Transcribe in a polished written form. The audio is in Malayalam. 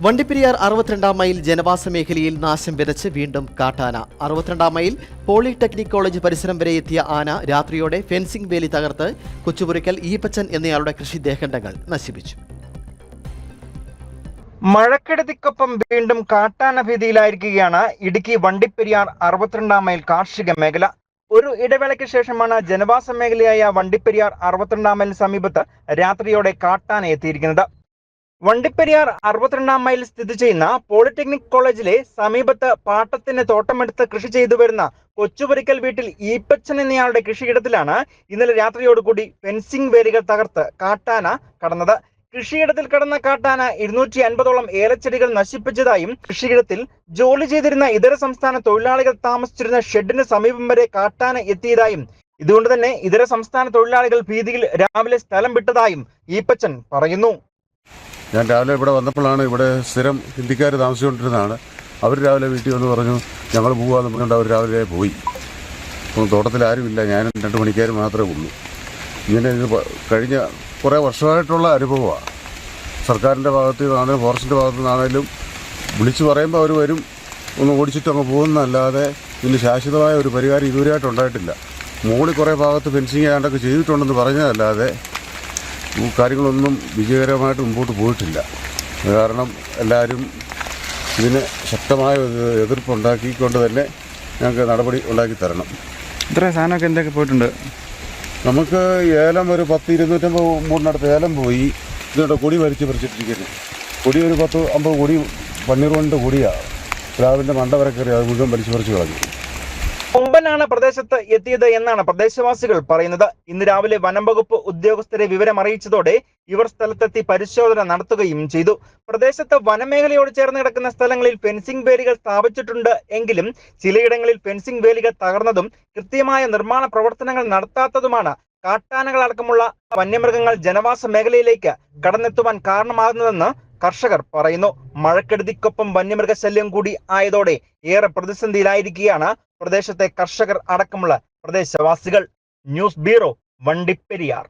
വണ്ടിപ്പെരിയാർ 62 മൈൽ ജനവാസ മേഖലയിൽ നാശം വിതച്ച് വീണ്ടും കാട്ടാന. 62 മൈൽ പോളിടെക്നിക് കോളേജ് പരിസരം വരെ എത്തിയ ആന രാത്രിയോടെ ഫെൻസിംഗ് വേലി തകർത്ത് കൊച്ചുപുരയ്ക്കൽ ഈപ്പച്ചൻ എന്നയാളുടെ കൃഷിദേഹണ്ഡങ്ങൾ നശിപ്പിച്ചു. മഴക്കെടുതിക്കൊപ്പം വീണ്ടും കാട്ടാന ഭീതിയിലായിരിക്കുകയാണ് ഇടുക്കി വണ്ടിപ്പെരിയാർ 62 മൈൽ കാർഷിക മേഖല. ഒരു ഇടവേളയ്ക്ക് ശേഷമാണ് ജനവാസ മേഖലയായ വണ്ടിപ്പെരിയാർ 62 മൈൽ സമീപത്ത് രാത്രിയോടെ കാട്ടാന എത്തിയിരിക്കുന്നത്. വണ്ടിപ്പെരിയാർ 62 മൈൽ സ്ഥിതി ചെയ്യുന്ന പോളിടെക്നിക് കോളേജിലെ സമീപത്ത് പാട്ടത്തിന് തോട്ടമെടുത്ത് കൃഷി ചെയ്തു വരുന്ന കൊച്ചുപുരയ്ക്കൽ വീട്ടിൽ ഈപ്പച്ചൻ എന്നയാളുടെ കൃഷിയിടത്തിലാണ് ഇന്നലെ രാത്രിയോടുകൂടി ഫെൻസിംഗ് വേലികൾ തകർത്ത് കാട്ടാന കടന്നത്. കൃഷിയിടത്തിൽ കടന്ന കാട്ടാന 250ഓളം ഏലച്ചെടികൾ നശിപ്പിച്ചതായും കൃഷിയിടത്തിൽ ജോലി ചെയ്തിരുന്ന ഇതര സംസ്ഥാന തൊഴിലാളികൾ താമസിച്ചിരുന്ന ഷെഡിന് സമീപം വരെ കാട്ടാന എത്തിയതായും ഇതുകൊണ്ട് തന്നെ ഇതര സംസ്ഥാന തൊഴിലാളികൾ ഭീതിയിൽ രാവിലെ സ്ഥലം വിട്ടതായും ഈപ്പച്ചൻ പറയുന്നു. ഞാൻ രാവിലെ ഇവിടെ വന്നപ്പോഴാണ് ഇവിടെ സ്ഥിരം ഹിന്ദിക്കാർ താമസിച്ചുകൊണ്ടിരുന്നതാണ്. അവർ രാവിലെ വീട്ടിൽ വന്ന് പറഞ്ഞു ഞങ്ങൾ പോകാമെന്ന് പറഞ്ഞുകൊണ്ട് അവർ രാവിലെ പോയി. അപ്പം തോട്ടത്തിൽ ആരുമില്ല, ഞാനും 2 പണിക്കാർ മാത്രമേ ഉള്ളൂ. ഇങ്ങനെ ഇത് കഴിഞ്ഞ കുറേ വർഷമായിട്ടുള്ള അനുഭവമാണ്. സർക്കാരിൻ്റെ ഭാഗത്തു നിന്നാണെങ്കിലും ഫോറസ്റ്റിൻ്റെ ഭാഗത്തു നിന്നാണെങ്കിലും വിളിച്ചു പറയുമ്പോൾ അവർ വരും, ഒന്ന് ഓടിച്ചിട്ട് അങ്ങ് പോകുന്നതല്ലാതെ ഇതിന് ശാശ്വതമായ ഒരു പരിഹാരം ഇതുവരെയായിട്ട് ഉണ്ടായിട്ടില്ല. മുകളിൽ കുറേ ഭാഗത്ത് ഫെൻസിങ് ചെയ്യാണ്ടൊക്കെ ചെയ്തിട്ടുണ്ടെന്ന് പറഞ്ഞതല്ലാതെ കാര്യങ്ങളൊന്നും വിജയകരമായിട്ട് മുമ്പോട്ട് പോയിട്ടില്ല. കാരണം എല്ലാവരും ഇതിന് ശക്തമായ ഒരു എതിർപ്പുണ്ടാക്കിക്കൊണ്ട് തന്നെ ഞങ്ങൾക്ക് നടപടി ഉണ്ടാക്കി തരണം. ഇത്ര സാധനമൊക്കെ എന്തൊക്കെ പോയിട്ടുണ്ട്? നമുക്ക് ഏലം ഒരു 10-250 മൂടിനടുത്ത് ഏലം പോയി. ഇതുകൊണ്ട് കൊടി പറിച്ചിട്ടിരിക്കുന്നത്. കൊടി ഒരു 10-50 കൊടി പന്നീർ കൊണ്ട് കൊടിയാണ്. പ്ലാവിൻ്റെ മണ്ട വരെ കയറി അത് മുഴുവൻ പറിച്ച് കളഞ്ഞു. കൊമ്പനാണ് പ്രദേശത്ത് എത്തിയത് എന്നാണ് പ്രദേശവാസികൾ പറയുന്നത്. ഇന്ന് രാവിലെ വനം വകുപ്പ് ഉദ്യോഗസ്ഥരെ വിവരം അറിയിച്ചതോടെ ഇവർ സ്ഥലത്തെത്തി പരിശോധന നടത്തുകയും ചെയ്തു. പ്രദേശത്ത് വനമേഖലയോട് ചേർന്ന് കിടക്കുന്ന സ്ഥലങ്ങളിൽ ഫെൻസിംഗ് വേലികൾ സ്ഥാപിച്ചിട്ടുണ്ട് എങ്കിലും ചിലയിടങ്ങളിൽ ഫെൻസിംഗ് വേലികൾ തകർന്നതും കൃത്യമായ നിർമ്മാണ പ്രവർത്തനങ്ങൾ നടത്താത്തതുമാണ് കാട്ടാനകളടക്കമുള്ള വന്യമൃഗങ്ങൾ ജനവാസ മേഖലയിലേക്ക് കടന്നെത്തുവാൻ കാരണമാകുന്നതെന്ന് കർഷകർ പറയുന്നു. മഴക്കെടുതിക്കൊപ്പം വന്യമൃഗശല്യം കൂടി ആയതോടെ ഏറെ പ്രതിസന്ധിയിലായിരിക്കുകയാണ് പ്രദേശത്തെ കർഷകർ അടക്കമുള്ള പ്രദേശവാസികൾ. News bureau, Vandiperiyar.